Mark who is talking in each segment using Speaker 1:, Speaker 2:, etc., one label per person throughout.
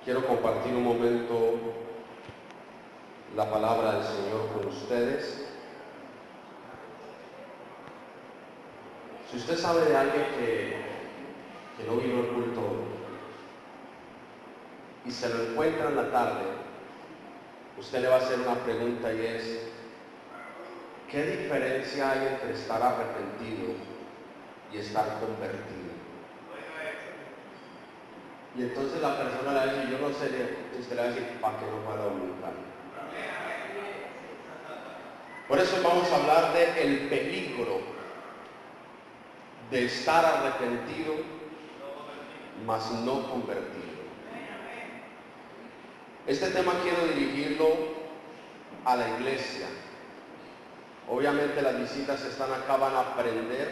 Speaker 1: Quiero compartir un momento la palabra del Señor con ustedes. Si usted sabe de alguien que no vino al culto y se lo encuentra en la tarde, usted le va a hacer una pregunta y es: ¿qué diferencia hay entre estar arrepentido y estar convertido? Y entonces la persona le va a decir: yo no sé, usted le va a decir: ¿para qué no fue a la voluntad? Por eso vamos a hablar del peligro de estar arrepentido, mas no convertido. Este tema quiero dirigirlo a la iglesia. Obviamente las visitas están acá, van a aprender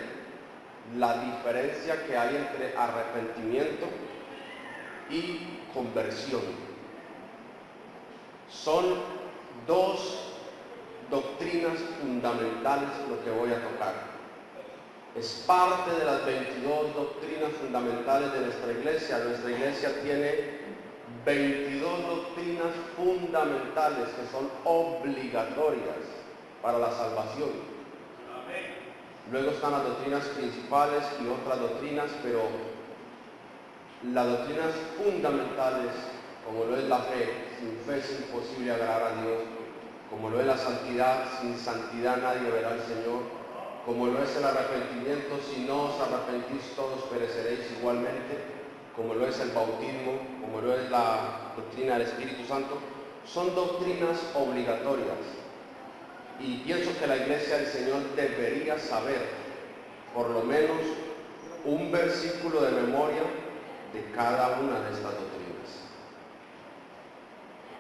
Speaker 1: la diferencia que hay entre arrepentimiento y conversión. Son dos doctrinas fundamentales lo que voy a tocar. Es parte de las 22 doctrinas fundamentales de nuestra iglesia. Nuestra iglesia tiene 22 doctrinas fundamentales que son obligatorias para la salvación. Luego están las doctrinas principales y otras doctrinas, pero las doctrinas fundamentales, como lo es la fe, sin fe es imposible agradar a Dios, como lo es la santidad, sin santidad nadie verá al Señor, como lo es el arrepentimiento, si no os arrepentís todos pereceréis igualmente, como lo es el bautismo, como lo es la doctrina del Espíritu Santo, son doctrinas obligatorias. Y pienso que la iglesia del Señor debería saber por lo menos un versículo de memoria de cada una de estas doctrinas.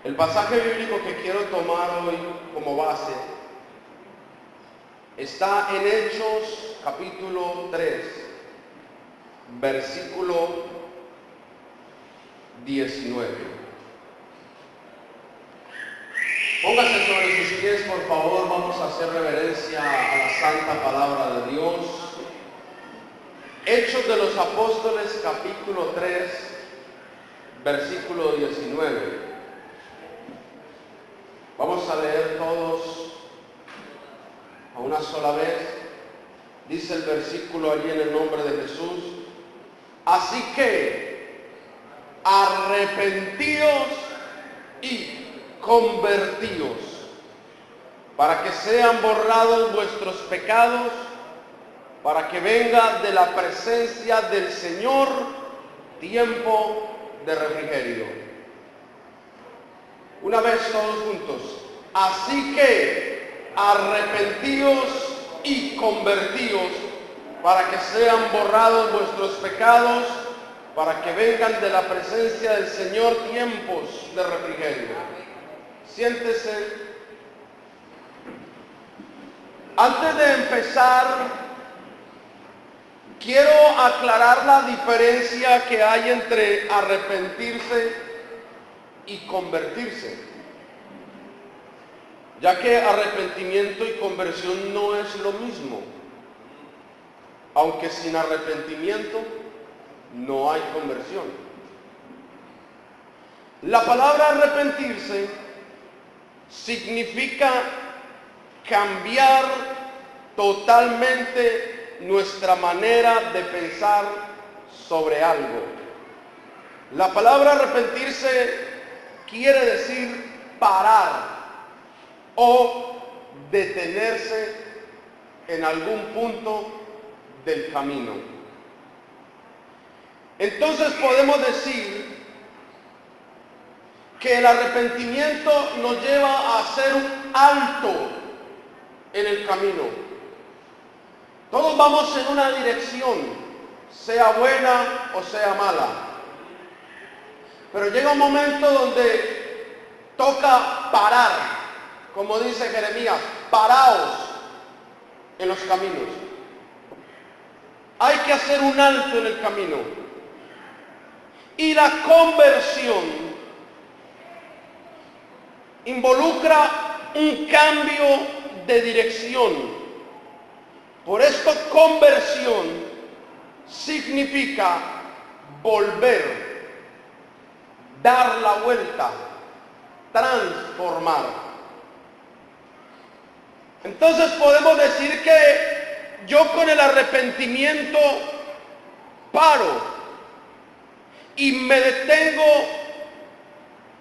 Speaker 1: El pasaje bíblico que quiero tomar hoy como base está en Hechos capítulo 3, versículo 19. Póngase sobre sus pies, por favor, vamos a hacer reverencia a la santa palabra de Dios. Hechos de los Apóstoles capítulo 3, versículo 19. Vamos a leer todos a una sola vez. Dice el versículo allí en el nombre de Jesús: así que arrepentíos y convertíos, para que sean borrados vuestros pecados, para que venga de la presencia del Señor tiempo de refrigerio. Una vez todos juntos: así que arrepentíos y convertíos, para que sean borrados vuestros pecados, para que vengan de la presencia del Señor tiempos de refrigerio. Siéntese. Antes de empezar, quiero aclarar la diferencia que hay entre arrepentirse y convertirse, ya que arrepentimiento y conversión no es lo mismo, aunque sin arrepentimiento no hay conversión. La palabra arrepentirse significa cambiar totalmente nuestra manera de pensar sobre algo. La palabra arrepentirse quiere decir parar o detenerse en algún punto del camino. Entonces podemos decir que el arrepentimiento nos lleva a hacer un alto en el camino. Todos vamos en una dirección, sea buena o sea mala. Pero llega un momento donde toca parar, como dice Jeremías: paraos en los caminos. Hay que hacer un alto en el camino. Y la conversión involucra un cambio de dirección. Por esto conversión significa volver dar la vuelta, transformar. Entonces podemos decir que yo con el arrepentimiento paro y me detengo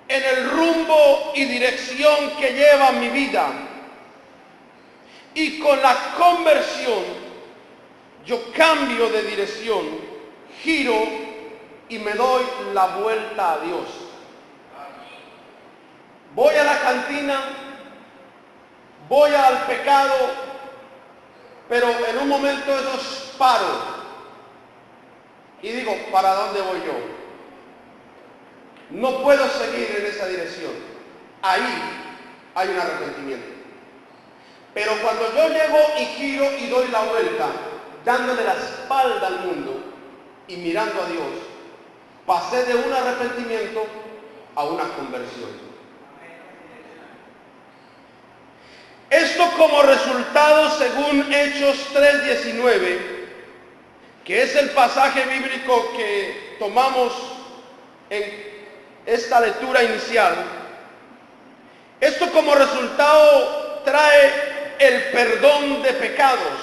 Speaker 1: en el rumbo y dirección que lleva mi vida. Y con la conversión yo cambio de dirección, giro y me doy la vuelta a Dios. Voy a la cantina, voy al pecado, pero en un momento de esos paro y digo, ¿para dónde voy yo? No puedo seguir en esa dirección. Ahí hay un arrepentimiento. Pero cuando yo llego y giro y doy la vuelta, dándole la espalda al mundo y mirando a Dios, pasé de un arrepentimiento a una conversión. Esto como resultado, según Hechos 3:19, que es el pasaje bíblico que tomamos en esta lectura inicial, esto como resultado trae el perdón de pecados.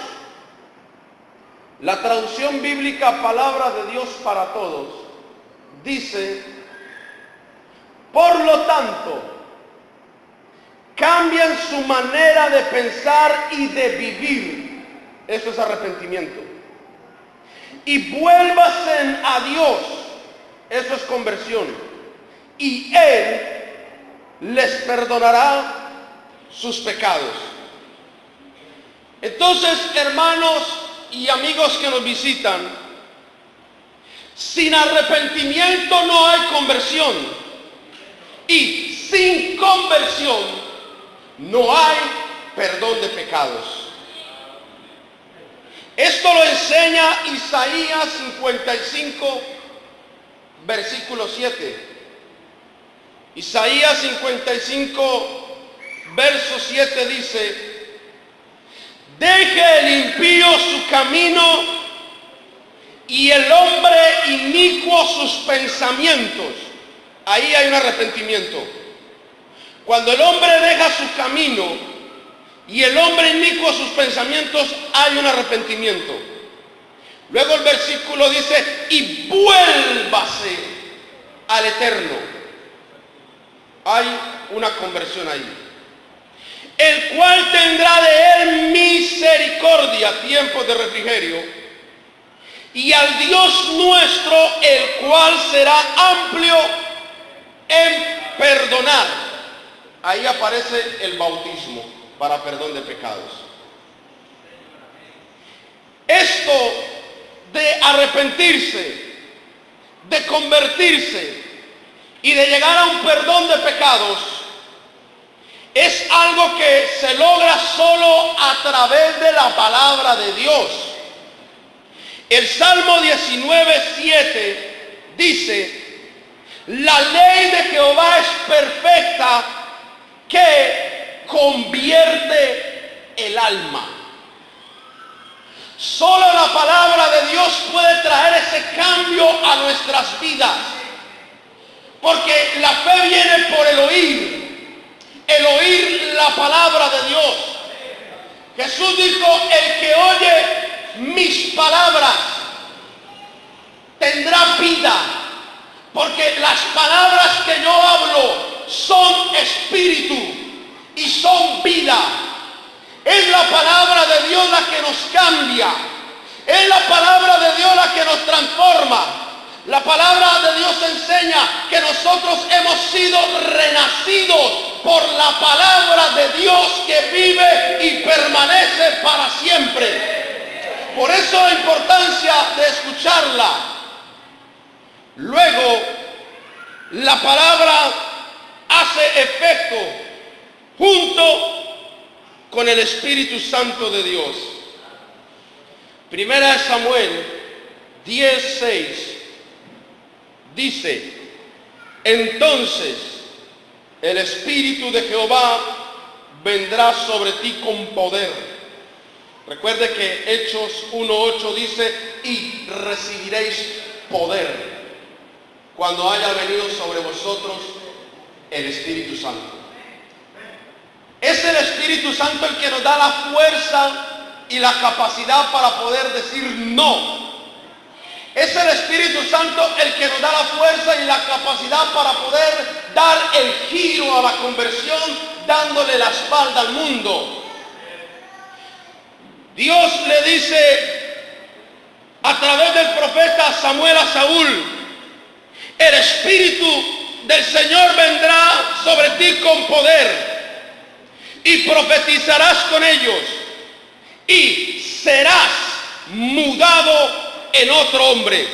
Speaker 1: La traducción bíblica Palabra de Dios para Todos dice, por lo tanto, cambian su manera de pensar y de vivir. Eso es arrepentimiento. Y vuélvasen a Dios. Eso es conversión. Y Él les perdonará sus pecados. Entonces, hermanos y amigos que nos visitan, sin arrepentimiento no hay conversión. Y sin conversión no hay perdón de pecados. Esto lo enseña Isaías 55, versículo 7. Isaías 55, verso 7 dice, deje el impío su camino y el hombre inicuo sus pensamientos. Ahí hay un arrepentimiento. Cuando el hombre deja su camino y el hombre inicuo sus pensamientos, hay un arrepentimiento. Luego el versículo dice, y vuélvase al Eterno. Hay una conversión ahí. El cual tendrá de él misericordia, tiempos de refrigerio, y al Dios nuestro, el cual será amplio en perdonar. Ahí aparece el bautismo para perdón de pecados. Esto de arrepentirse, de convertirse y de llegar a un perdón de pecados es algo que se logra solo a través de la palabra de Dios. El Salmo 19:7 dice, la ley de Jehová es perfecta que convierte el alma. Solo la palabra de Dios puede traer ese cambio a nuestras vidas. Porque la fe viene por el oír la palabra de Dios. Jesús dijo, el que oye mis palabras tendrá vida, porque las palabras que yo hablo son espíritu y son vida. Es la palabra de Dios la que nos cambia, es la palabra de Dios la que nos transforma. La palabra de Dios enseña que nosotros hemos sido renacidos por la palabra de Dios que vive y permanece para siempre. Por eso la importancia de escucharla. Luego, la palabra hace efecto junto con el Espíritu Santo de Dios. Primera de Samuel 10:6 dice, entonces el Espíritu de Jehová vendrá sobre ti con poder. Recuerde que Hechos 1:8 dice, y recibiréis poder cuando haya venido sobre vosotros el Espíritu Santo. Es el Espíritu Santo el que nos da la fuerza y la capacidad para poder decir no. Es el Espíritu Santo el que nos da la fuerza y la capacidad para poder dar el giro a la conversión, dándole la espalda al mundo. Dios le dice a través del profeta Samuel a Saúl: el Espíritu del Señor vendrá sobre ti con poder y profetizarás con ellos y serás mudado en otro hombre.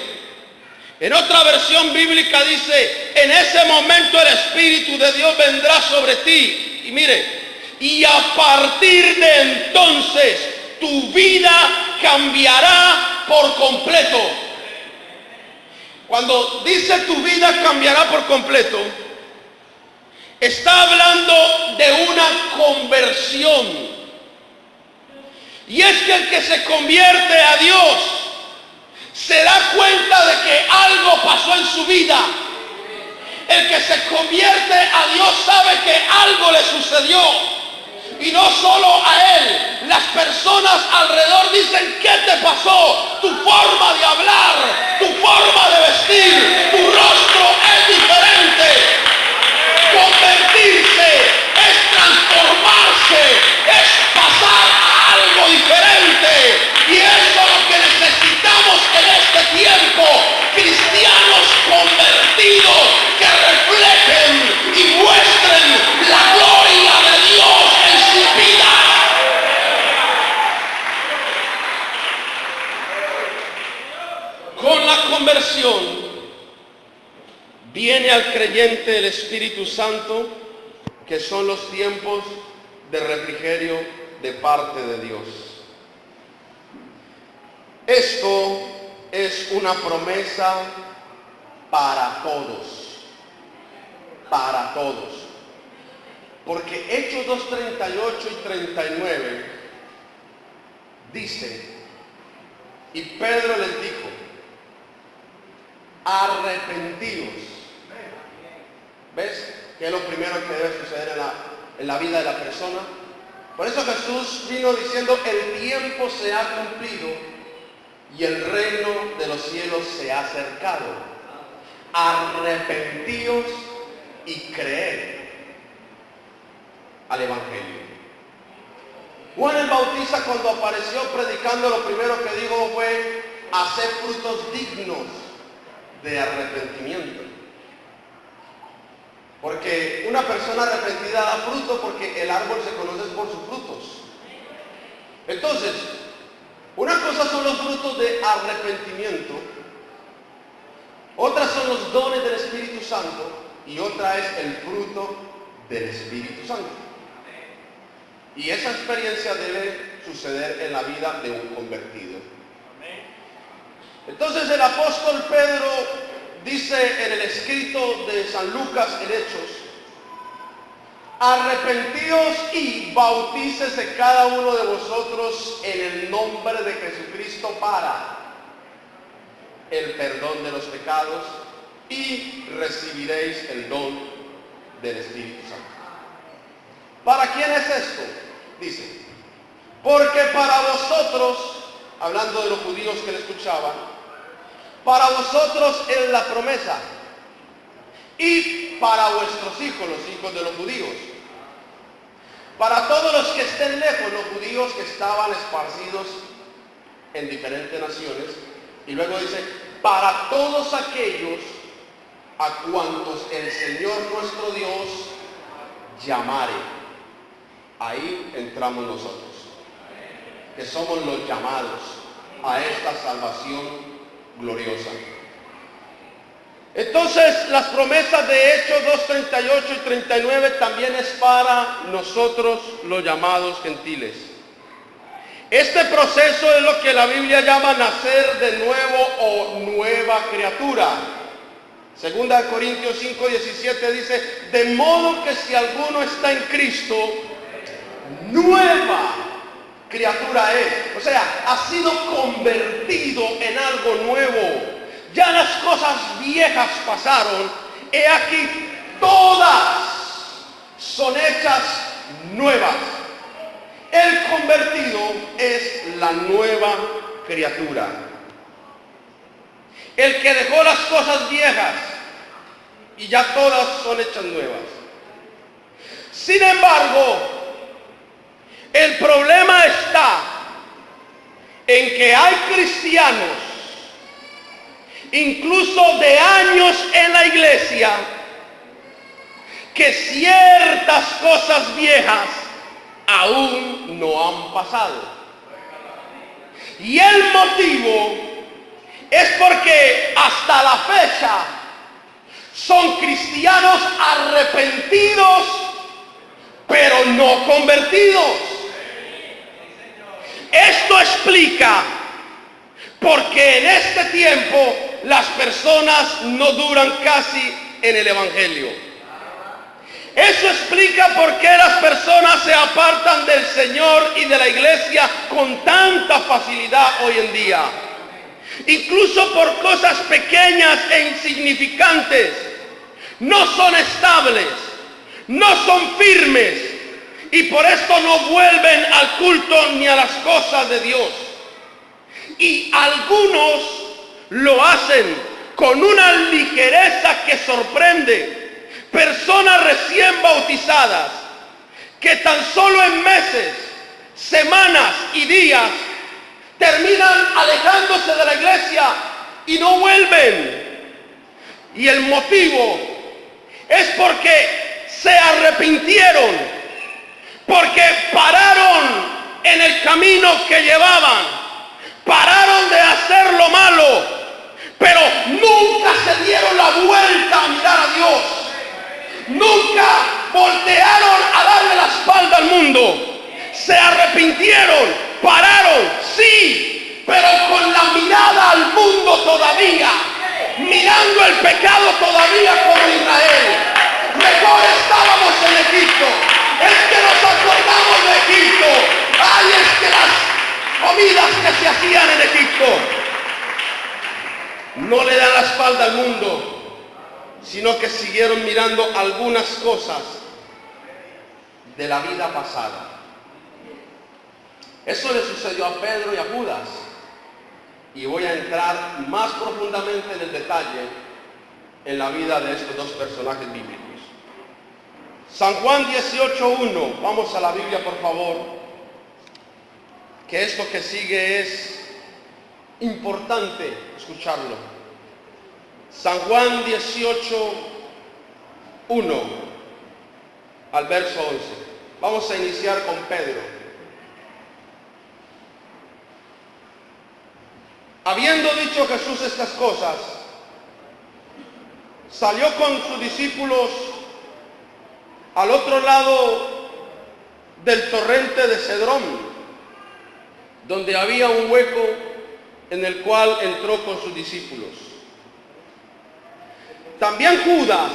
Speaker 1: En otra versión bíblica dice: en ese momento el Espíritu de Dios vendrá sobre ti. Y mire, y a partir de entonces tu vida cambiará por completo. Cuando dice tu vida cambiará por completo, está hablando de una conversión. Y es que el que se convierte a Dios se da cuenta de que algo pasó en su vida. El que se convierte a Dios sabe que algo le sucedió. Y no solo a él, las personas alrededor dicen: ¿qué te pasó? Tu forma de hablar, tu forma de vestir, tu rostro es diferente. Convertirse es transformarse, es pasar a algo diferente. Y eso es lo que necesitamos en este tiempo: cristianos convertidos que reflejen y muestren la gloria de Dios en su vida. Con la conversión viene al creyente el Espíritu Santo, que son los tiempos de refrigerio de parte de Dios. Esto es una promesa para todos, para todos. Porque Hechos 2:38 y 39 dice: y Pedro les dijo: arrepentidos. ¿Ves? Que es lo primero que debe suceder en la vida de la persona. Por eso Jesús vino diciendo: el tiempo se ha cumplido y el reino de los cielos se ha acercado. Arrepentíos y creed al Evangelio. Juan el Bautista, cuando apareció predicando, lo primero que dijo fue: hacer frutos dignos de arrepentimiento. Porque una persona arrepentida da fruto, porque el árbol se conoce por sus frutos. Entonces, una cosa son los frutos de arrepentimiento, otras son los dones del Espíritu Santo y otra es el fruto del Espíritu Santo. Y esa experiencia debe suceder en la vida de un convertido. Entonces el apóstol Pedro dice en el escrito de San Lucas en Hechos: arrepentíos y bautícese cada uno de vosotros en el nombre de Jesucristo para el perdón de los pecados y recibiréis el don del Espíritu Santo. ¿Para quién es esto? Dice: porque para vosotros, hablando de los judíos que le escuchaban, para vosotros es la promesa, y para vuestros hijos, los hijos de los judíos, para todos los que estén lejos, los judíos que estaban esparcidos en diferentes naciones. Y luego dice: para todos aquellos a cuantos el Señor nuestro Dios llamare. Ahí entramos nosotros, que somos los llamados a esta salvación gloriosa. Entonces, las promesas de Hechos 2:38 y 39 también es para nosotros, los llamados gentiles. Este proceso es lo que la Biblia llama nacer de nuevo o nueva criatura. Segunda de Corintios 5:17 dice: de modo que si alguno está en Cristo, nueva criatura es. O sea, ha sido convertido en algo nuevo. ya las cosas viejas pasaron, he aquí todas son hechas nuevas. El convertido es la nueva criatura. El que dejó las cosas viejas y ya todas son hechas nuevas. Sin embargo, el problema está en que hay cristianos, incluso de años en la iglesia, que ciertas cosas viejas aún no han pasado. Y el motivo es porque hasta la fecha son cristianos arrepentidos, pero no convertidos. Esto explica por qué en este tiempo las personas no duran casi en el evangelio. Eso explica por qué las personas se apartan del Señor y de la iglesia con tanta facilidad hoy en día. Incluso por cosas pequeñas e insignificantes. No son estables, no son firmes, y por esto no vuelven al culto ni a las cosas de Dios. Y algunos lo hacen con una ligereza que sorprende. Personas recién bautizadas que tan solo en meses, semanas y días terminan alejándose de la iglesia y no vuelven. Y el motivo es porque se arrepintieron, porque pararon en el camino que llevaban, pararon de hacer lo malo, pero nunca se dieron la vuelta a mirar a Dios. Nunca voltearon a darle la espalda al mundo. Se arrepintieron, pararon, sí, pero con la mirada al mundo todavía, mirando el pecado todavía como Israel. Mejor estábamos en Egipto, es que nos acordamos de Egipto. Ay, es que las comidas que se hacían en Egipto. No le dan la espalda al mundo, sino que siguieron mirando algunas cosas de la vida pasada. Eso le sucedió a Pedro y a Judas, y voy a entrar más profundamente en el detalle en la vida de estos dos personajes bíblicos. San Juan 18:1, vamos a la Biblia por favor, que esto que sigue es importante escucharlo. San Juan 18:1 al verso 11. Vamos a iniciar con Pedro. Habiendo dicho Jesús estas cosas, salió con sus discípulos al otro lado del torrente de Cedrón, donde había un hueco en el cual entró con sus discípulos. También Judas,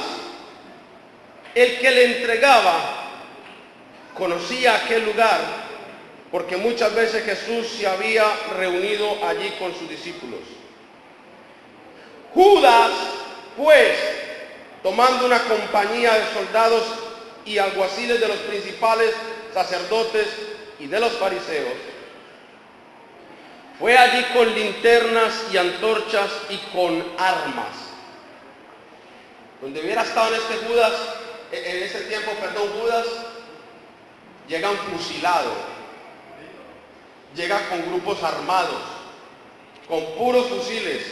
Speaker 1: el que le entregaba, conocía aquel lugar, porque muchas veces Jesús se había reunido allí con sus discípulos. Judas, pues, tomando una compañía de soldados y alguaciles de los principales sacerdotes y de los fariseos, fue allí con linternas y antorchas y con armas. Donde hubiera estado en ese tiempo, Judas llega un fusilado, llega con grupos armados, con puros fusiles.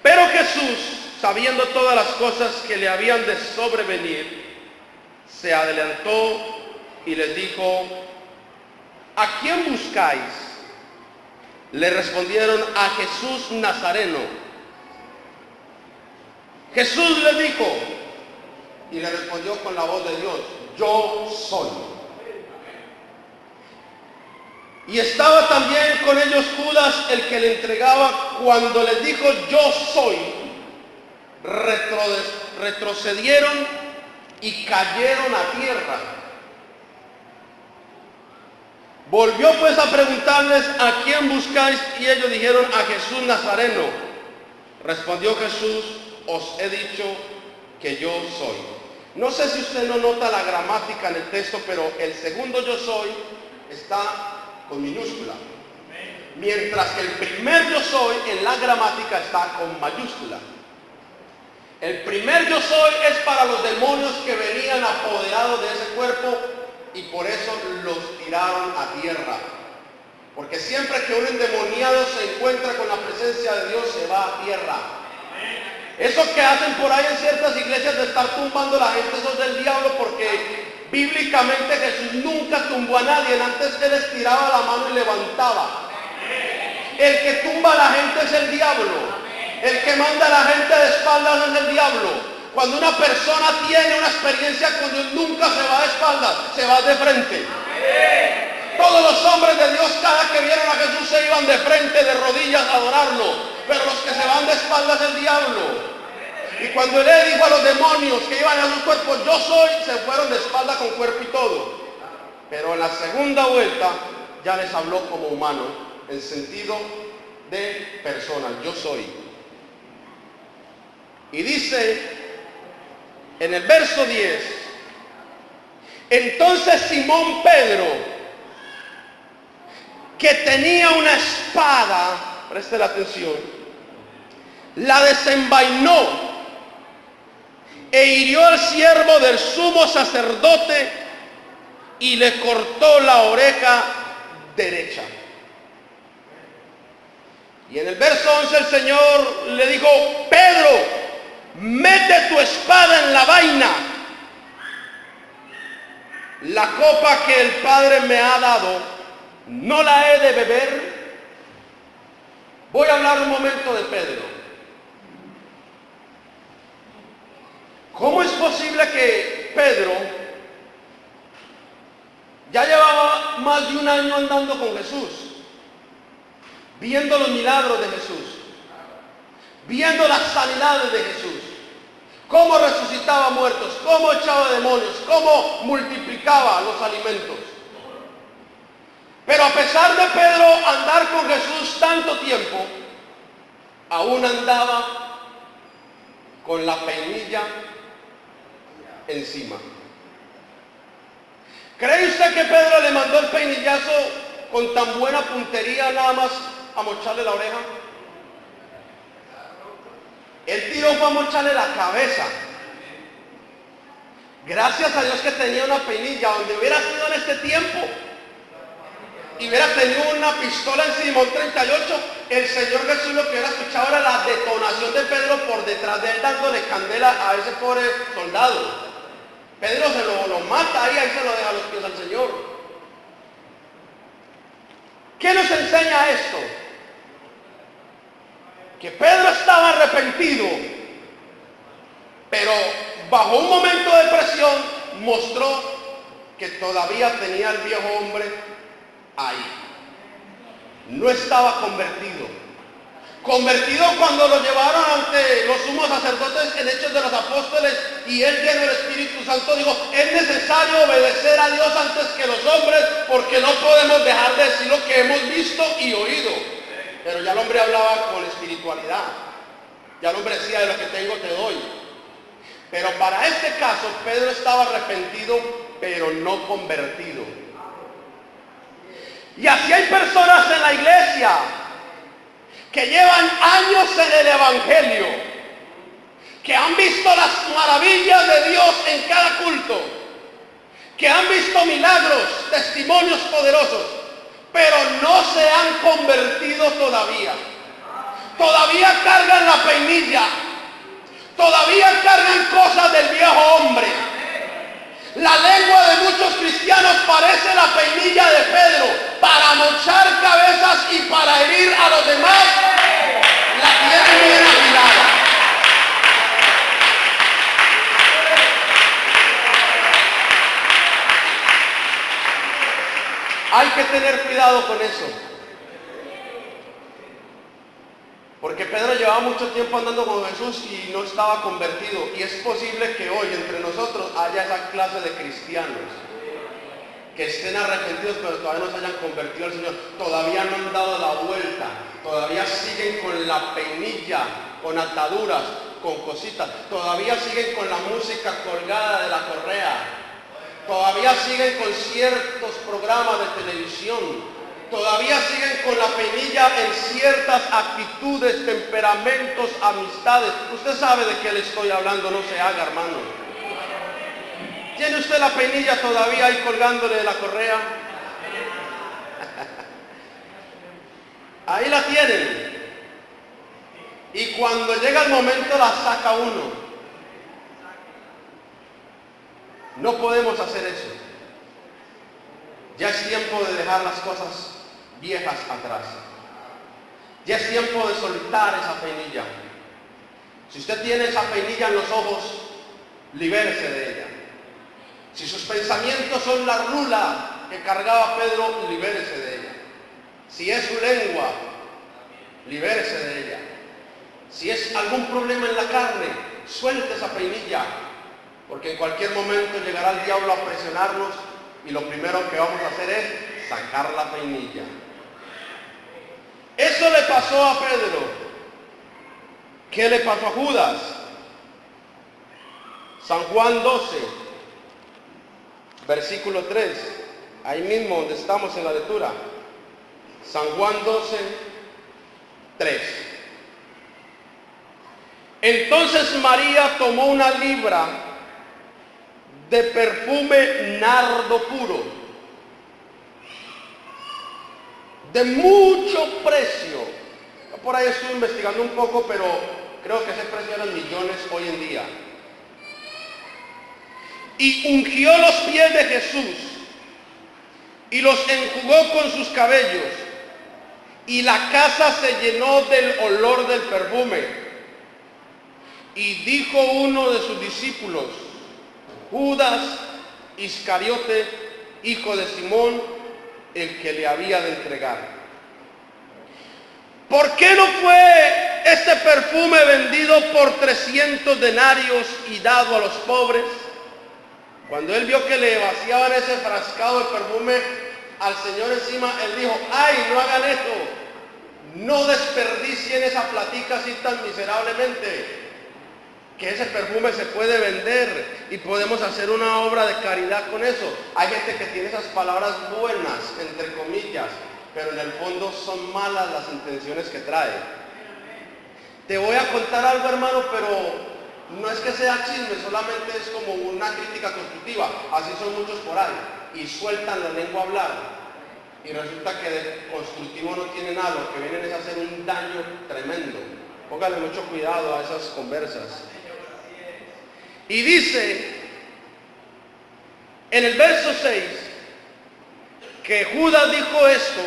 Speaker 1: Pero Jesús, sabiendo todas las cosas que le habían de sobrevenir, se adelantó y les dijo: ¿a quién buscáis? Le respondieron: a Jesús Nazareno. Jesús le dijo, y le respondió con la voz de Dios: yo soy. Y estaba también con ellos Judas, el que le entregaba. Cuando les dijo yo soy, retrocedieron y cayeron a tierra. Volvió pues a preguntarles: ¿a quién buscáis? Y ellos dijeron: a Jesús Nazareno. Respondió Jesús, os he dicho que yo soy. No sé si usted no nota la gramática en el texto, pero el segundo yo soy está con minúscula. Mientras que el primer yo soy en la gramática está con mayúscula. El primer yo soy es para los demonios que venían apoderados de ese cuerpo y por eso los tiraron a tierra. Porque siempre que un endemoniado se encuentra con la presencia de Dios, se va a tierra. Eso que hacen por ahí en ciertas iglesias de estar tumbando a la gente, eso es del diablo, porque bíblicamente Jesús nunca tumbó a nadie. Antes Él estiraba la mano y levantaba. El que tumba a la gente es el diablo. El que manda a la gente de espaldas es el diablo. Cuando una persona tiene una experiencia con Dios, nunca se va de espaldas, se va de frente. Todos los hombres de Dios, cada que vieron a Jesús, se iban de frente, de rodillas a adorarlo. Pero los que se van de espaldas es el diablo. Y cuando Él dijo a los demonios que iban a sus cuerpos, yo soy, se fueron de espalda con cuerpo y todo. Pero en la segunda vuelta ya les habló como humano, en sentido de persona, yo soy. Y dice en el verso 10, entonces Simón Pedro, que tenía una espada, preste la atención, la desenvainó e hirió al siervo del sumo sacerdote y le cortó la oreja derecha. Y en el verso 11 el Señor le dijo, Pedro, mete tu espada en la vaina. La copa que el Padre me ha dado, ¿no la he de beber? Voy a hablar un momento de Pedro. ¿Cómo es posible que Pedro ya llevaba más de un año andando con Jesús, viendo los milagros de Jesús, viendo las sanidades de Jesús, cómo resucitaba muertos, cómo echaba demonios, cómo multiplicaba los alimentos? Pero a pesar de Pedro andar con Jesús tanto tiempo, aún andaba con la peinilla encima. ¿Cree usted que Pedro le mandó el peinillazo con tan buena puntería nada más a mocharle la oreja? El tiro fue a mocharle la cabeza. Gracias a Dios que tenía una peinilla. Donde hubiera sido en este tiempo y hubiera tenido una pistola encima, un 38, el Señor Jesús lo que hubiera escuchado era la detonación de Pedro por detrás de él, dándole candela a ese pobre soldado. Pedro se lo mata ahí se lo deja a los pies al Señor. ¿Qué nos enseña esto? Que Pedro estaba arrepentido, pero bajo un momento de presión mostró que todavía tenía al viejo hombre ahí. No estaba convertido. Convertido cuando lo llevaron ante los sumos sacerdotes en Hechos de los Apóstoles y él, lleno del Espíritu Santo, dijo, es necesario obedecer a Dios antes que los hombres, porque no podemos dejar de decir lo que hemos visto y oído. Pero ya el hombre hablaba con espiritualidad. Ya el hombre decía, de lo que tengo te doy. Pero para este caso Pedro estaba arrepentido, pero no convertido. Y así hay personas en la iglesia que llevan años en el Evangelio, que han visto las maravillas de Dios en cada culto, que han visto milagros, testimonios poderosos, pero no se han convertido todavía. Todavía cargan la peinilla, todavía cargan cosas del viejo hombre. La lengua de muchos cristianos parece la peinilla de Pedro, para mochar cabezas y para herir a los demás. La tienen bien afilada. Hay que tener cuidado con eso. Porque Pedro llevaba mucho tiempo andando con Jesús y no estaba convertido. Y es posible que hoy entre nosotros haya esa clase de cristianos que estén arrepentidos pero todavía no se hayan convertido al Señor. Todavía no han dado la vuelta. Todavía siguen con la peinilla, con ataduras, con cositas. Todavía siguen con la música colgada de la correa. Todavía siguen con ciertos programas de televisión. Todavía siguen con la peinilla en ciertas actitudes, temperamentos, amistades. Usted sabe de qué le estoy hablando, no se haga, hermano. ¿Tiene usted la peinilla todavía ahí colgándole de la correa? Ahí la tienen. Y cuando llega el momento la saca uno. No podemos hacer eso. Ya es tiempo de dejar las cosas viejas atrás. Ya es tiempo de soltar esa peinilla. Si usted tiene esa peinilla en los ojos, libérese de ella. Si sus pensamientos son la rula que cargaba Pedro, libérese de ella. Si es su lengua, libérese de ella. Si es algún problema en la carne, suelte esa peinilla, porque en cualquier momento llegará el diablo a presionarnos y lo primero que vamos a hacer es sacar la peinilla. Eso le pasó a Pedro. ¿Qué le pasó a Judas? San Juan 12, versículo 3, ahí mismo donde estamos en la lectura. San Juan 12, 3. Entonces María tomó una libra de perfume nardo puro, de mucho precio. Yo por ahí estuve investigando un poco, pero creo que ese precio era millones hoy en día. Y ungió los pies de Jesús y los enjugó con sus cabellos, y la casa se llenó del olor del perfume. Y dijo uno de sus discípulos, Judas Iscariote, hijo de Simón, el que le había de entregar: ¿por qué no fue este perfume vendido por 300 denarios y dado a los pobres? Cuando él vio que le vaciaban ese frascado de perfume al Señor encima, él dijo: ¡ay, no hagan esto! No desperdicien esa platica así tan miserablemente, que ese perfume se puede vender y podemos hacer una obra de caridad con eso. Hay gente que tiene esas palabras buenas, entre comillas, pero en el fondo son malas las intenciones que trae. Te voy a contar algo, hermano, pero no es que sea chisme, solamente es como una crítica constructiva. Así son muchos por ahí, y sueltan la lengua a hablar, y resulta que de constructivo no tiene nada, lo que vienen es a hacer un daño tremendo. Póngale mucho cuidado a esas conversas. Y dice en el verso 6 que Judas dijo esto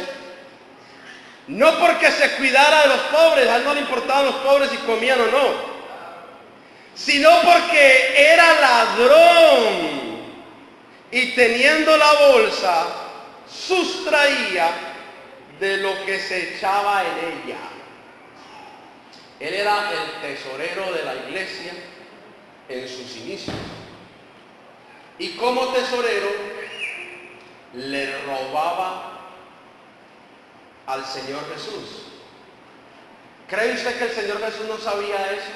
Speaker 1: no porque se cuidara de los pobres, a él no le importaban los pobres si comían o no, sino porque era ladrón y teniendo la bolsa sustraía de lo que se echaba en ella. Él era el tesorero de la iglesia en sus inicios, y como tesorero le robaba al Señor Jesús. ¿Cree usted que el Señor Jesús no sabía eso?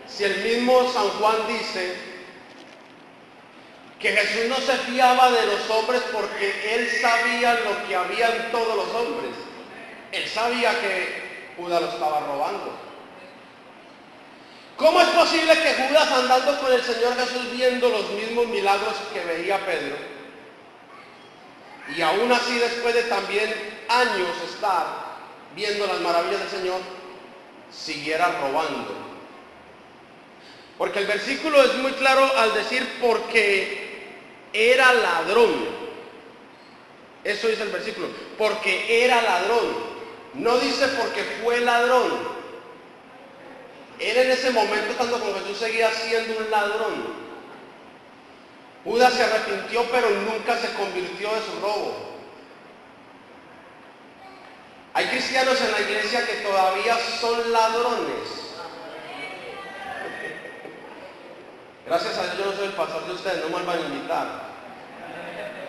Speaker 1: Si el mismo San Juan dice que Jesús no se fiaba de los hombres porque él sabía lo que había en todos los hombres. Él sabía que Judas lo estaba robando. ¿Cómo es posible que Judas, andando con el Señor Jesús, viendo los mismos milagros que veía Pedro, y aún así después de también años estar viendo las maravillas del Señor, siguiera robando? Porque el versículo es muy claro al decir porque era ladrón. Eso dice el versículo, porque era ladrón. No dice porque fue ladrón. Él en ese momento, estando con Jesús, seguía siendo un ladrón. Judas se arrepintió, pero nunca se convirtió de su robo. Hay cristianos en la iglesia que todavía son ladrones. Gracias a Dios yo no soy el pastor de ustedes, no me van a invitar.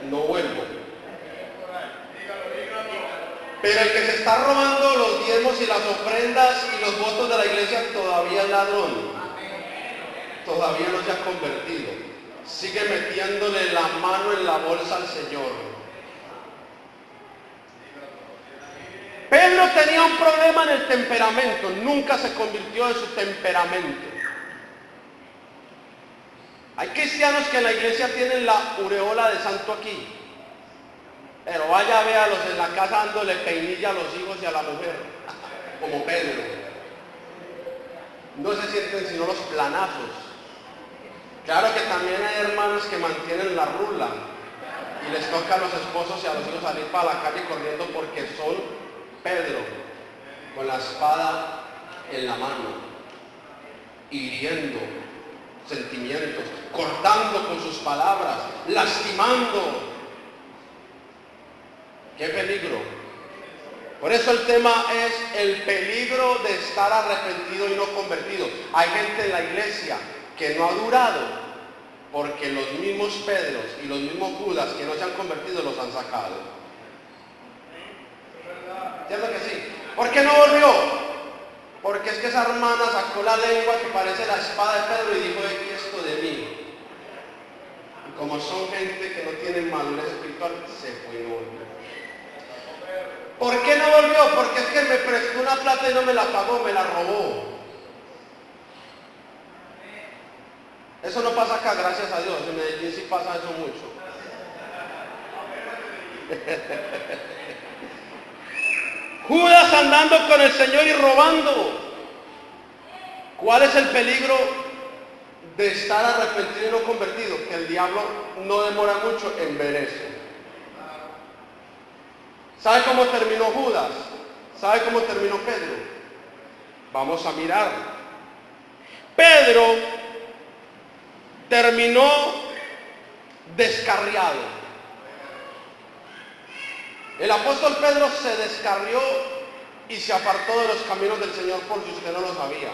Speaker 1: No vuelvo. Pero el que se está robando los diezmos diezmos y las ofrendas y los votos de la iglesia, todavía es ladrón. Todavía no se ha convertido. Sigue metiéndole la mano en la bolsa al Señor. Pedro tenía un problema en el temperamento. Nunca se convirtió en su temperamento. Hay cristianos que en la iglesia tienen la aureola de santo aquí. Pero vaya, véalos en la casa dándole peinilla a los hijos y a la mujer. Como Pedro. No se sienten sino los planazos. Claro que también hay hermanas que mantienen la rula y les toca a los esposos y a los hijos salir para la calle corriendo porque son Pedro, con la espada en la mano, hiriendo sentimientos, cortando con sus palabras, lastimando. ¡Qué peligro! Por eso el tema es el peligro de estar arrepentido y no convertido. Hay gente en la iglesia que no ha durado porque los mismos Pedros y los mismos Judas que no se han convertido los han sacado. ¿Cierto que sí? ¿Por qué no volvió? Porque es que esa hermana sacó la lengua que parece la espada de Pedro y dijo: ¿qué es esto de mí? Y como son gente que no tienen madurez espiritual, se fue y no volvió. ¿Por qué no volvió? Porque es que me prestó una plata y no me la pagó, me la robó. Eso no pasa acá, gracias a Dios. En Medellín sí pasa eso mucho. Judas andando con el Señor y robando. ¿Cuál es el peligro de estar arrepentido y no convertido? Que el diablo no demora mucho en ver eso. ¿Sabe cómo terminó Judas? ¿Sabe cómo terminó Pedro? Vamos a mirar. Pedro terminó descarriado. El apóstol Pedro se descarrió y se apartó de los caminos del Señor, por si usted no lo sabía.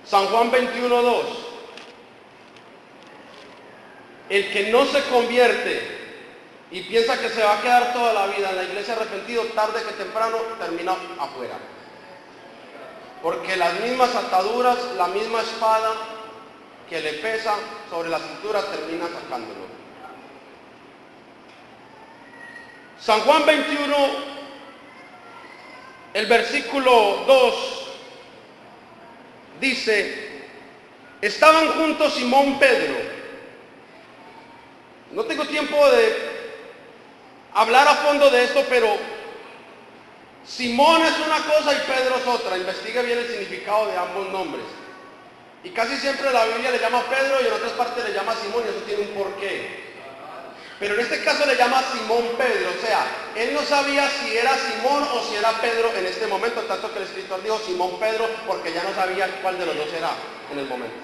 Speaker 1: San Juan 21:2. El que no se convierte y piensa que se va a quedar toda la vida en la iglesia arrepentido, tarde que temprano termina afuera. Porque las mismas ataduras, la misma espada que le pesa sobre la cintura termina sacándolo. San Juan 21, el versículo 2, dice: estaban juntos Simón Pedro. No tengo tiempo de hablar a fondo de esto, pero Simón es una cosa y Pedro es otra. Investigue bien el significado de ambos nombres. Y casi siempre la Biblia le llama Pedro y en otras partes le llama Simón, y eso tiene un porqué. Pero en este caso le llama Simón Pedro, o sea, él no sabía si era Simón o si era Pedro en este momento, tanto que el escritor dijo Simón Pedro, porque ya no sabía cuál de los dos era en el momento.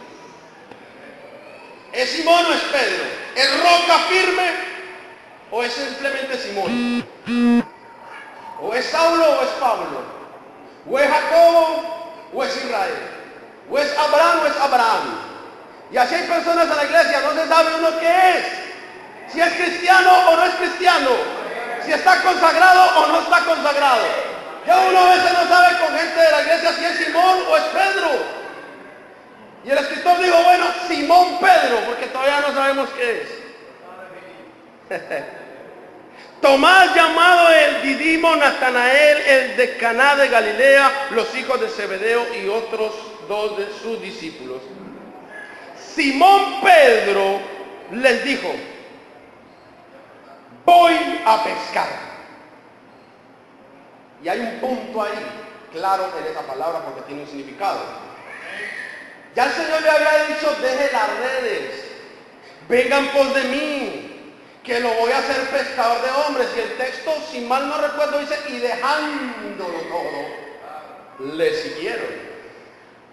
Speaker 1: ¿Es Simón o es Pedro? ¿Es roca firme o es simplemente Simón? ¿O es Saulo o es Pablo? ¿O es Jacobo o es Israel? ¿O es Abraham o es Abraham? Y así hay personas en la iglesia, no se sabe uno qué es. Si es cristiano o no es cristiano, si está consagrado o no está consagrado. Ya uno a veces no sabe con gente de la iglesia si es Simón o es Pedro. Y el escritor dijo, bueno, Simón Pedro, porque todavía no sabemos qué es. Tomás, llamado el Didimo, Natanael, el de Caná de Galilea, los hijos de Zebedeo y otros dos de sus discípulos. Simón Pedro les dijo, voy a pescar. Y hay un punto ahí, claro, en esa palabra porque tiene un significado. Ya el Señor le había dicho, deje las redes, vengan pos de mí, que lo voy a hacer pescador de hombres. Y el texto, si mal no recuerdo, dice, y dejándolo todo, le siguieron.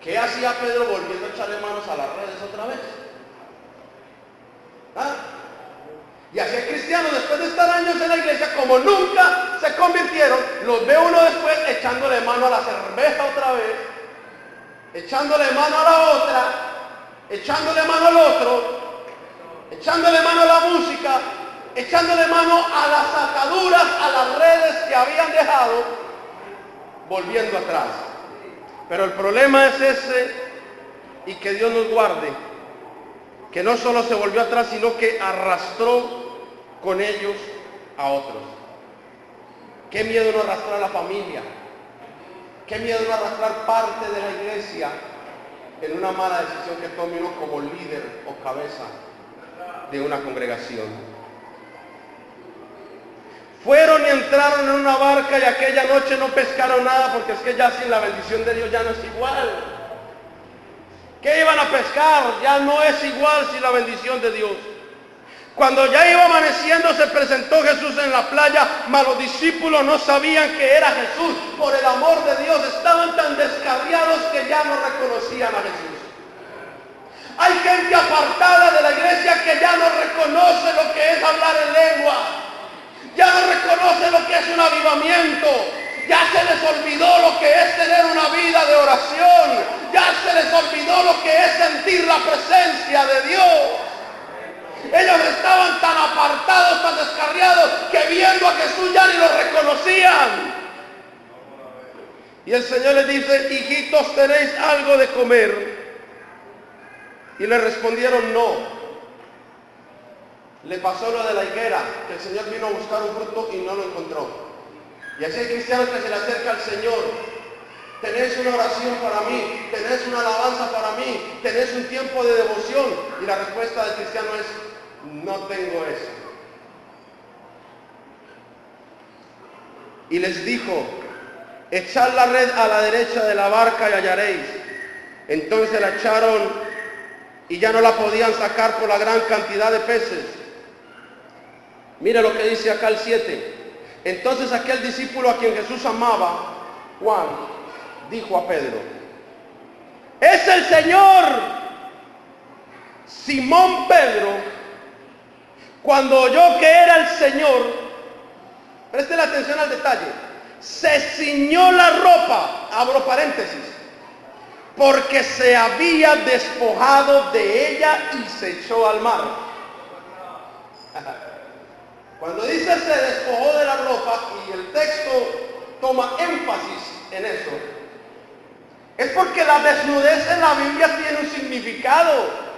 Speaker 1: ¿Qué hacía Pedro volviendo a echarle manos a las redes otra vez? ¿Ah? Y así hay cristianos, después de estar años en la iglesia, como nunca se convirtieron, los ve uno después echándole mano a la cerveza otra vez, echándole mano a la otra, echándole mano al otro, echándole mano a la música, echándole mano a las ataduras, a las redes que habían dejado. volviendo atrás. Pero el problema es ese, y que Dios nos guarde, que no solo se volvió atrás, sino que arrastró con ellos a otros. Qué miedo no arrastrar a la familia, qué miedo no arrastrar parte de la iglesia en una mala decisión que tome uno como líder o cabeza de una congregación. Fueron y entraron en una barca y aquella noche no pescaron nada, porque es que ya sin la bendición de Dios ya no es igual. ¿Qué iban a pescar? Ya no es igual sin la bendición de Dios. Cuando ya iba amaneciendo se presentó Jesús en la playa, mas los discípulos no sabían que era Jesús. Por el amor de Dios, estaban tan descarriados que ya no reconocían a Jesús. Hay gente apartada de la iglesia que ya no reconoce lo que es hablar en lengua. Ya no reconoce lo que es un avivamiento. Ya se les olvidó lo que es tener una vida de oración. Ya se les olvidó lo que es sentir la presencia de Dios. Ellos estaban tan apartados, tan descarriados, que viendo a Jesús ya ni lo reconocían. Y el Señor les dice: hijitos, ¿tenéis algo de comer? Y le respondieron: no. Le pasó lo de la higuera, que el Señor vino a buscar un fruto y no lo encontró. Y así hay cristianos que se le acerca al Señor: tenés una oración para mí, tenés una alabanza para mí, tenés un tiempo de devoción. Y la respuesta del cristiano es: no tengo eso. Y les dijo: echad la red a la derecha de la barca y hallaréis. Entonces la echaron y ya no la podían sacar por la gran cantidad de peces. Mira lo que dice acá el 7. Entonces aquel discípulo a quien Jesús amaba, Juan, dijo a Pedro: ¡es el Señor! Simón Pedro, cuando oyó que era el Señor, presten atención al detalle, se ciñó la ropa, abro paréntesis, porque se había despojado de ella y se echó al mar. Cuando dice se despojó de la ropa, y el texto toma énfasis en eso, es porque la desnudez en la Biblia tiene un significado.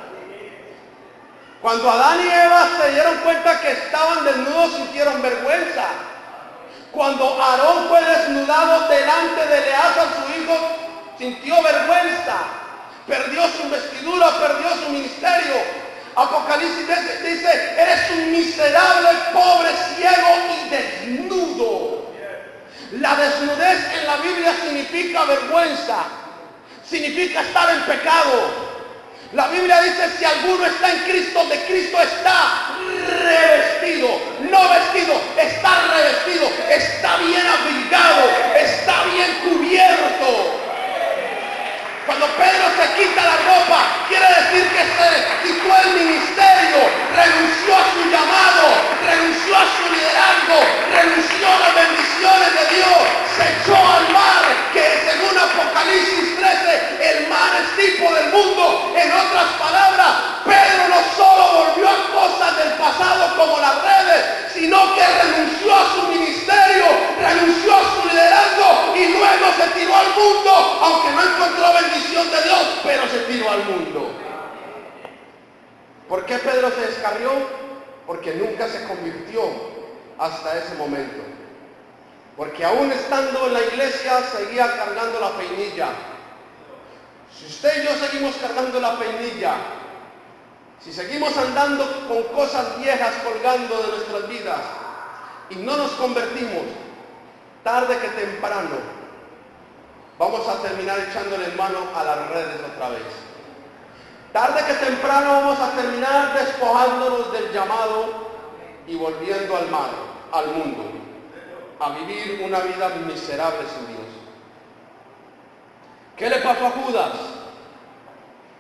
Speaker 1: Cuando Adán y Eva se dieron cuenta que estaban desnudos, sintieron vergüenza. Cuando Aarón fue desnudado delante de Eleazar, su hijo, sintió vergüenza. Perdió su vestidura, perdió su ministerio. Apocalipsis dice: eres un miserable, pobre, ciego y desnudo. La desnudez en la Biblia significa vergüenza, significa estar en pecado. La Biblia dice: si alguno está en Cristo, de Cristo está revestido, no vestido, está revestido, está bien abrigado, está bien cubierto. Cuando Pedro se quita la ropa, quiere decir que se quitó el ministerio, renunció a su llamado, renunció a su liderazgo, renunció a las bendiciones de Dios, se echó al mar, que según Apocalipsis 13, el mar es tipo del mundo. En otras palabras, Pedro no solo volvió a cosas del pasado como las redes, sino que renunció a su ministerio, renunció a su liderazgo y luego se tiró al mundo, aunque no encontró bendición de Dios, pero se tiró al mundo. ¿Por qué Pedro se descarrió? Porque nunca se convirtió hasta ese momento. Porque aún estando en la iglesia seguía cargando la peinilla. Si usted y yo seguimos cargando la peinilla, si seguimos andando con cosas viejas colgando de nuestras vidas y no nos convertimos, tarde que temprano vamos a terminar echándole mano a las redes otra vez. Tarde que temprano vamos a terminar despojándonos del llamado y volviendo al mar, al mundo, a vivir una vida miserable sin Dios. ¿Qué le pasó a Judas?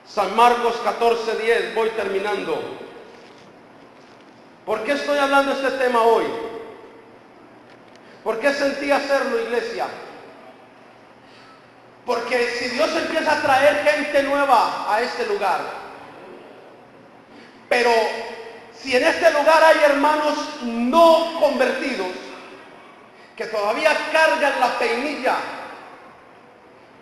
Speaker 1: San Marcos 14:10, voy terminando. ¿Por qué estoy hablando de este tema hoy? ¿Por qué sentí hacerlo, iglesia? Porque si Dios empieza a traer gente nueva a este lugar, pero si en este lugar hay hermanos no convertidos, que todavía cargan la peinilla,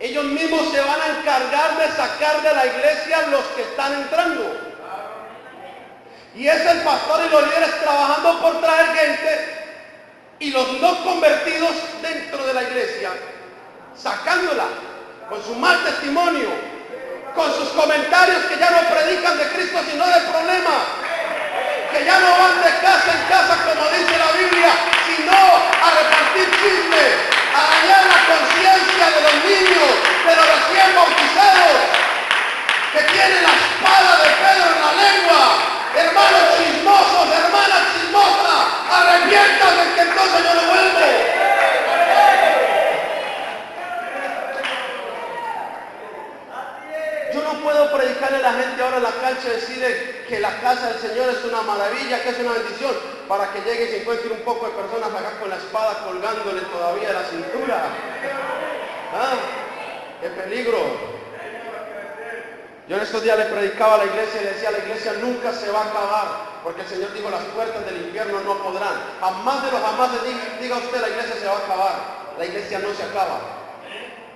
Speaker 1: Ellos mismos se van a encargar de sacar de la iglesia los que están entrando. Y es el pastor y los líderes trabajando por traer gente y los no convertidos dentro de la iglesia, sacándola con su mal testimonio, con sus comentarios que ya no predican de Cristo sino del problema, que ya no van de casa en casa como dice la Biblia, sino a repartir chisme, a dañar la conciencia de los niños, de los recién bautizados, que tienen la espada de Pedro en la lengua. Hermanos chismosos, hermanas chismosas, arrepiéntanse que entonces yo no vuelvo. Yo no puedo predicarle a la gente ahora en la cancha y decirle que la casa del Señor es una maravilla, que es una bendición, para que llegue y se encuentre un poco de personas acá con la espada colgándole todavía de la cintura. ¿Ah? ¡Qué peligro! Yo en estos días le predicaba a la iglesia y le decía, la iglesia nunca se va a acabar, porque el Señor dijo, las puertas del infierno no podrán. Jamás de los jamás diga usted, la iglesia se va a acabar. La iglesia no se acaba.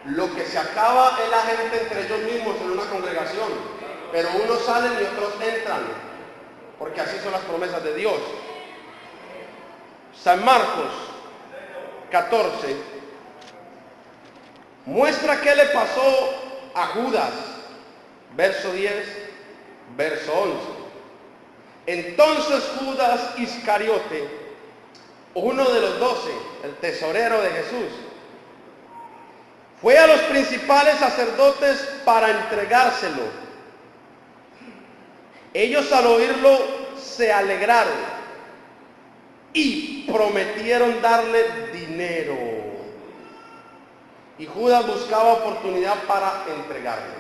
Speaker 1: Lo que se acaba es la gente entre ellos mismos en una congregación, pero unos salen y otros entran, porque así son las promesas de Dios. San Marcos 14 muestra qué le pasó a Judas. Verso 10, verso 11. Entonces Judas Iscariote, uno de los 12, el tesorero de Jesús, fue a los principales sacerdotes para entregárselo. Ellos al oírlo se alegraron y prometieron darle dinero. Y Judas buscaba oportunidad para entregarle.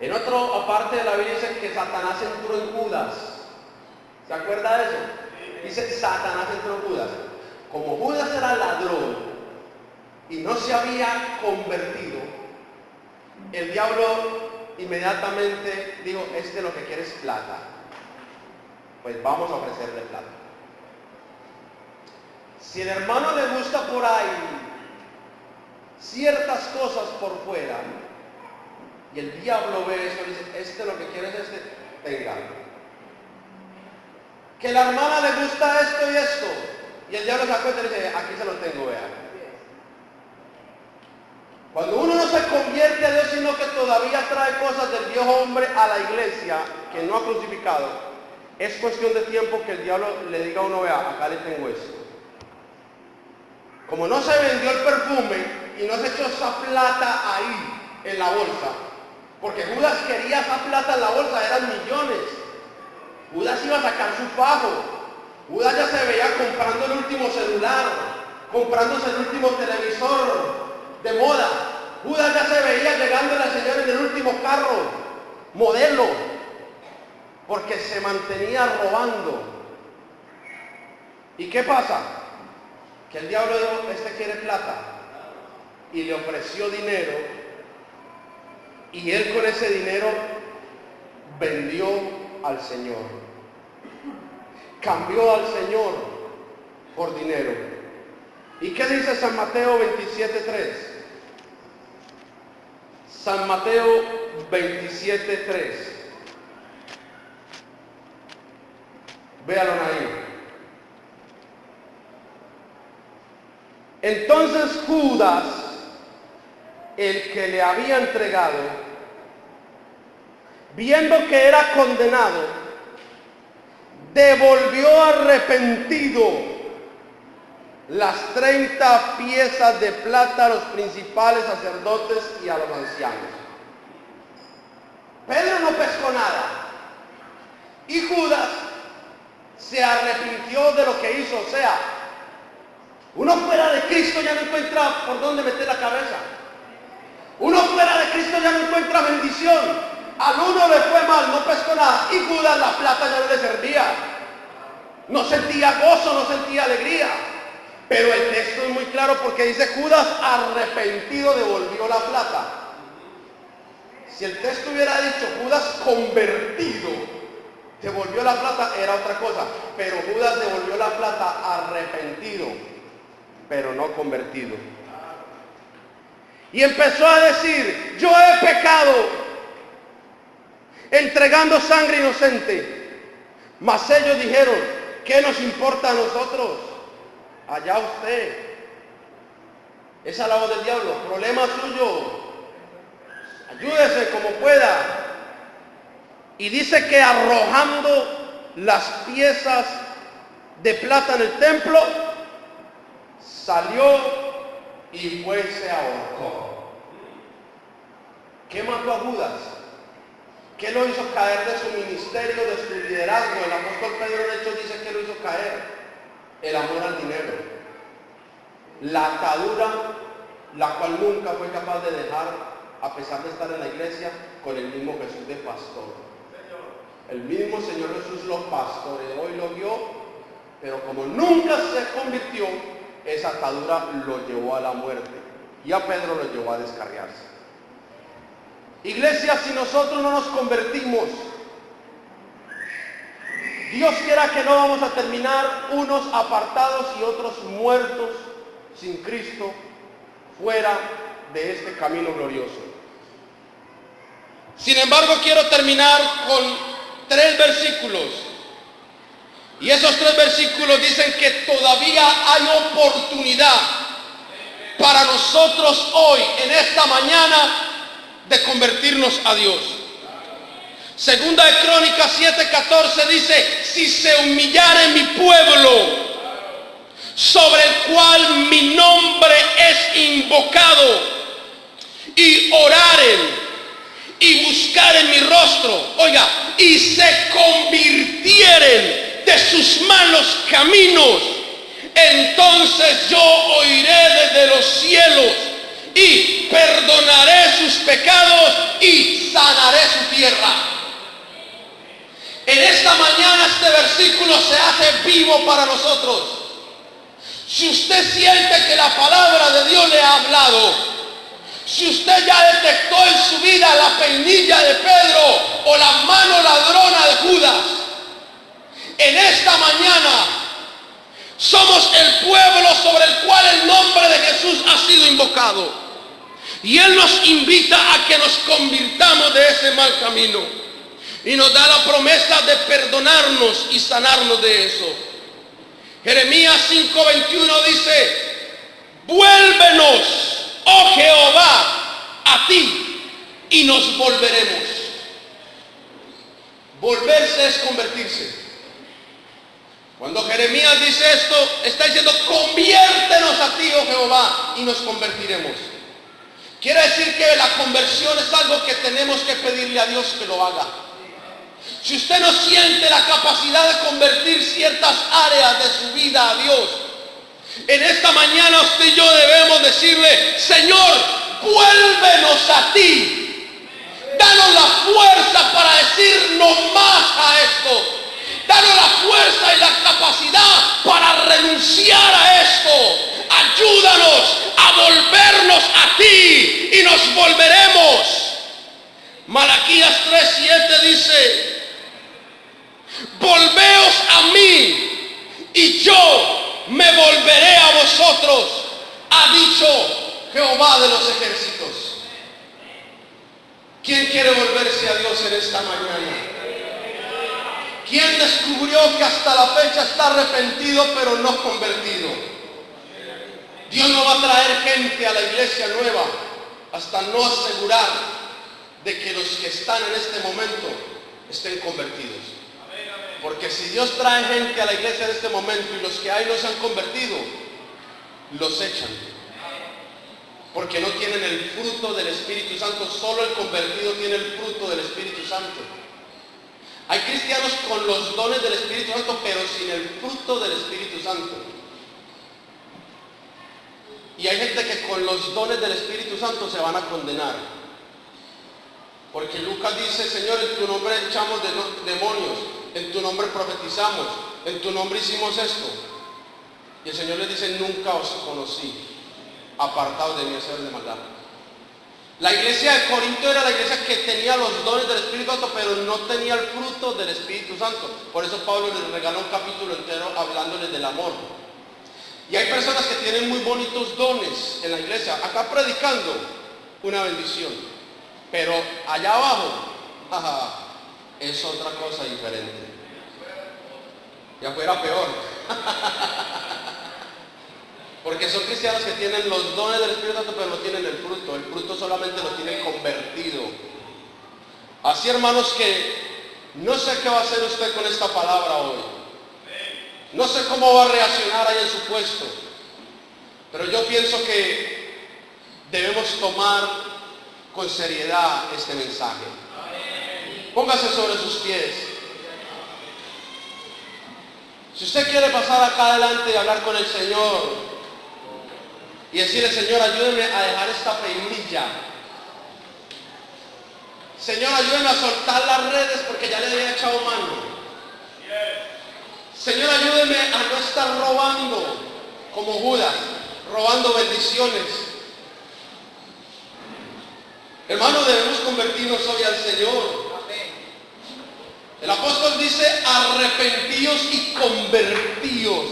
Speaker 1: En otra parte de la Biblia dice que Satanás entró en Judas. ¿Se acuerda de eso? Dice Satanás entró en Judas. Como Judas era ladrón y no se había convertido, el diablo inmediatamente dijo, este lo que quiere es plata. Pues vamos a ofrecerle plata. Si el hermano le gusta por ahí ciertas cosas por fuera, y el diablo ve eso y dice, este lo que quiere es este, tenga. Que la hermana le gusta esto y esto, y el diablo se da cuenta y dice, aquí se lo tengo, vea. Cuando uno no se convierte a Dios, sino que todavía trae cosas del viejo hombre a la iglesia, que no ha crucificado, es cuestión de tiempo que el diablo le diga a uno, vea, acá le tengo esto. Como no se vendió el perfume y no se echó esa plata ahí en la bolsa, porque Judas quería esa plata en la bolsa, eran millones. Judas iba a sacar su fajo. Judas ya se veía comprando el último celular, comprándose el último televisor de moda. Judas ya se veía llegándole al Señor en el último carro, modelo, porque se mantenía robando. ¿Y qué pasa? Que el diablo dijo, este quiere plata, y le ofreció dinero. Y él con ese dinero vendió al Señor. Cambió al Señor por dinero. ¿Y qué dice San Mateo 27:3? San Mateo 27:3. Véanlo ahí. Entonces Judas, el que le había entregado, viendo que era condenado, devolvió arrepentido las 30 piezas de plata a los principales sacerdotes y a los ancianos. Pedro no pescó nada y Judas se arrepintió de lo que hizo. O sea, uno fuera de Cristo ya no encuentra por dónde meter la cabeza. Uno fuera de Cristo ya no encuentra bendición. Al uno le fue mal, no pescó nada, y Judas la plata ya no le servía. No sentía gozo, no sentía alegría. Pero el texto es muy claro porque dice Judas arrepentido devolvió la plata. Si el texto hubiera dicho Judas convertido devolvió la plata, era otra cosa. Pero Judas devolvió la plata arrepentido, pero no convertido. Y empezó a decir, yo he pecado, entregando sangre inocente. Mas ellos dijeron, ¿qué nos importa a nosotros? Allá usted. Esa es la voz del diablo, problema suyo. Ayúdese como pueda. Y dice que arrojando las piezas de plata en el templo, salió y fue y se ahorcó. ¿Qué mató a Judas? ¿Qué lo hizo caer de su ministerio, de su liderazgo? El apóstol Pedro de hecho dice que lo hizo caer. El amor al dinero. La atadura, la cual nunca fue capaz de dejar, a pesar de estar en la iglesia, con el mismo Jesús de pastor. El mismo Señor Jesús lo pastoreó y lo guió, pero como nunca se convirtió, esa atadura lo llevó a la muerte. Y a Pedro lo llevó a descarriarse. Iglesia, si nosotros no nos convertimos, Dios quiera que no vamos a terminar unos apartados y otros muertos sin Cristo, fuera de este camino glorioso. Sin embargo, quiero terminar con 3 versículos. Y esos 3 versículos dicen que todavía hay oportunidad para nosotros hoy, en esta mañana, de convertirnos a Dios. Segunda de Crónicas 7:14 dice, si se humillare mi pueblo, sobre el cual mi nombre es invocado, y oraren y buscaren mi rostro, oiga, y se convirtieren de sus malos caminos, entonces yo oiré desde los cielos y perdonaré sus pecados y sanaré su tierra. En esta mañana este versículo se hace vivo para nosotros. Si usted siente que la palabra de Dios le ha hablado, si usted ya detectó en su vida la peinilla de Pedro o la mano ladrona de Judas, en esta mañana somos el pueblo sobre el cual el nombre de Jesús ha sido invocado. Y Él nos invita a que nos convirtamos de ese mal camino. Y nos da la promesa de perdonarnos y sanarnos de eso. Jeremías 5:21 dice, vuélvenos, oh Jehová, a ti, y nos volveremos. Volverse es convertirse. Cuando Jeremías dice esto, está diciendo, conviértenos a ti, oh Jehová, y nos convertiremos. Quiere decir que la conversión es algo que tenemos que pedirle a Dios que lo haga. Si usted no siente la capacidad de convertir ciertas áreas de su vida a Dios, en esta mañana usted y yo debemos decirle, Señor, vuélvenos a ti. Danos la fuerza para decir no más a esto. Danos la fuerza y la capacidad para renunciar a esto. Ayúdanos a volvernos a ti y nos volveremos. Malaquías 3:7 dice, volveos a mí y yo me volveré a vosotros, ha dicho Jehová de los ejércitos. ¿Quién quiere volverse a Dios en esta mañana? ¿Quién descubrió que hasta la fecha está arrepentido pero no convertido? Dios no va a traer gente a la iglesia nueva hasta no asegurar de que los que están en este momento estén convertidos. Porque si Dios trae gente a la iglesia en este momento y los que hay no se han convertido, los echan. Porque no tienen el fruto del Espíritu Santo. Solo el convertido tiene el fruto del Espíritu Santo. Hay cristianos con los dones del Espíritu Santo, pero sin el fruto del Espíritu Santo. Y hay gente que con los dones del Espíritu Santo se van a condenar. Porque Lucas dice, Señor, en tu nombre echamos demonios, en tu nombre profetizamos, en tu nombre hicimos esto. Y el Señor les dice, nunca os conocí, apartados de mí, hacedores de maldad. La iglesia de Corinto era la iglesia que tenía los dones del Espíritu Santo, pero no tenía el fruto del Espíritu Santo. Por eso Pablo les regaló un capítulo entero hablándoles del amor. Y hay personas que tienen muy bonitos dones en la iglesia, acá predicando, una bendición. Pero allá abajo, es otra cosa diferente. Y afuera peor. Porque son cristianos que tienen los dones del Espíritu Santo, pero no tienen el fruto. El fruto solamente lo tienen convertido. Así, hermanos, que no sé qué va a hacer usted con esta palabra hoy. No sé cómo va a reaccionar ahí en su puesto. Pero yo pienso que debemos tomar con seriedad este mensaje. Póngase sobre sus pies. Si usted quiere pasar acá adelante y hablar con el Señor y decirle: Señor, ayúdeme a dejar esta peimilla. Señor, ayúdeme a soltar las redes porque ya le había echado mano. Señor, ayúdeme a no estar robando como Judas, robando bendiciones. Hermano, debemos convertirnos hoy al Señor. El apóstol dice: arrepentíos y convertíos.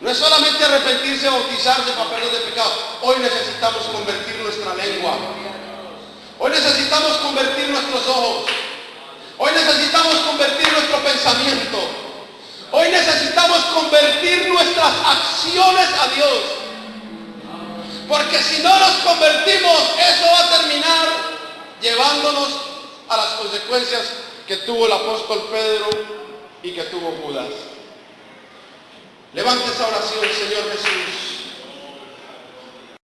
Speaker 1: No es solamente arrepentirse, bautizarse, papeles de pecado. Hoy necesitamos convertir nuestra lengua. Hoy necesitamos convertir nuestros ojos. Hoy necesitamos convertir nuestro pensamiento. Hoy necesitamos convertir nuestras acciones a Dios. Porque si no nos convertimos, eso va a terminar llevándonos a las consecuencias que tuvo el apóstol Pedro y que tuvo Judas. Levante esa oración, Señor Jesús.